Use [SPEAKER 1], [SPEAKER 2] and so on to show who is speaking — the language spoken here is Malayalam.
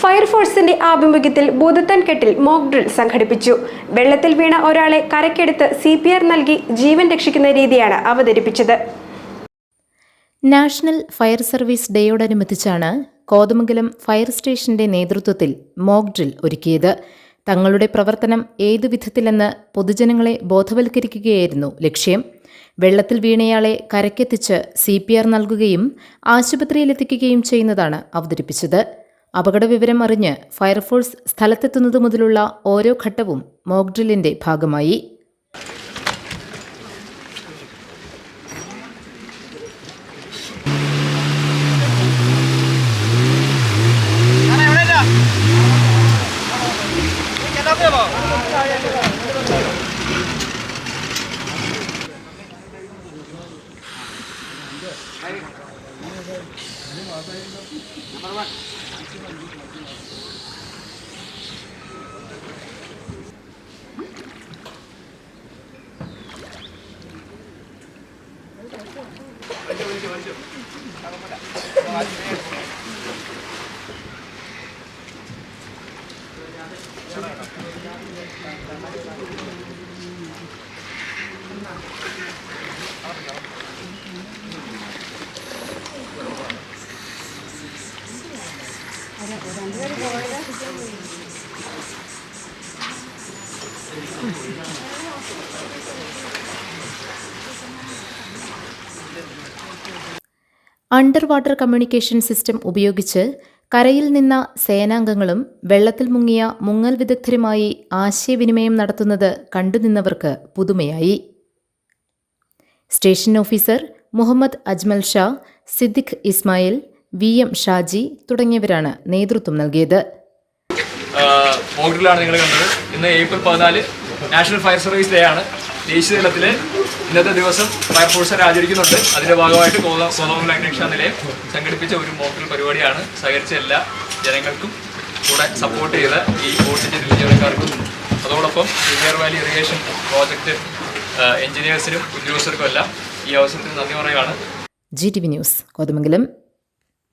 [SPEAKER 1] ഫയർഫോഴ്സിന്റെ ആഭിമുഖ്യത്തിൽ ഭൂതത്താൻകെട്ടിൽ മോക്ക് ഡ്രിൽ സംഘടിപ്പിച്ചു. വെള്ളത്തിൽ വീണ ഒരാളെ കരക്കെടുത്ത് CPR നൽകി ജീവൻ രക്ഷിക്കുന്ന രീതിയാണ് അവതരിപ്പിച്ചത്.
[SPEAKER 2] നാഷണൽ ഫയർ സർവീസ് ഡേയോടനുബന്ധിച്ചാണ് കോതമംഗലം ഫയർ സ്റ്റേഷന്റെ നേതൃത്വത്തിൽ മോക്ക് ഡ്രിൽ ഒരുക്കിയത്. തങ്ങളുടെ പ്രവർത്തനം ഏതു വിധത്തിലെന്ന് പൊതുജനങ്ങളെ ബോധവൽക്കരിക്കുകയായിരുന്നു ലക്ഷ്യം. വെള്ളത്തിൽ വീണയാളെ കരക്കെത്തിച്ച് CPR നൽകുകയും ആശുപത്രിയിലെത്തിക്കുകയും ചെയ്യുന്നതാണ് അവതരിപ്പിച്ചത്. അപകടവിവരം അറിഞ്ഞ് ഫയർഫോഴ്സ് സ്ഥലത്തെത്തുന്നതു മുതലുള്ള ഓരോ ഘട്ടവും മോക്ക് ഡ്രില്ലിന്റെ ഭാഗമായി. അണ്ടർ വാട്ടർ കമ്മ്യൂണിക്കേഷൻ സിസ്റ്റം ഉപയോഗിച്ച് കരയിൽ നിന്ന സേനാംഗങ്ങളും വെള്ളത്തിൽ മുങ്ങിയ മുങ്ങൽ വിദഗ്ധരുമായി ആശയവിനിമയം നടത്തുന്നത് കണ്ടുനിന്നവർക്ക് പുതുമയായി. Station officer Muhammad Ajmal Shah, Siddique Ismail, VM Shaji തുടങ്ങിയവരാണ് നേതൃത്വം നൽകിയത്.
[SPEAKER 3] മോക്ക് നിങ്ങൾ കണ്ടത്. ഇന്ന് April 14 national fire service day ആണ്. ദേശീയ തലത്തിൽ ഇന്നത്തെ ദിവസം ഫയർഫോഴ്സിനെ ആചരിക്കുന്നുണ്ട്. അതിൻ്റെ ഭാഗമായിട്ട് കോതമംഗലം അഗ്നിരക്ഷാ നിലയം സംഘടിപ്പിച്ച ഒരു മോക്ക് ഡ്രിൽ പരിപാടിയാണ്. സഹകരിച്ച എല്ലാ ജനങ്ങൾക്കും കൂടെ സപ്പോർട്ട് ചെയ്ത ഈ ഓട്ടിൻ്റെ ജീവനക്കാർക്കും അതോടൊപ്പം റിവർ വാലി ഇറിഗേഷൻ പ്രോജക്റ്റ് എഞ്ചിനീയേഴ്സിനും ഉദ്യോഗസ്ഥർക്കും എല്ലാം ഈ അവസരത്തിൽ നന്ദി പറയുകയാണ്.
[SPEAKER 2] GTV news Kothamangalam.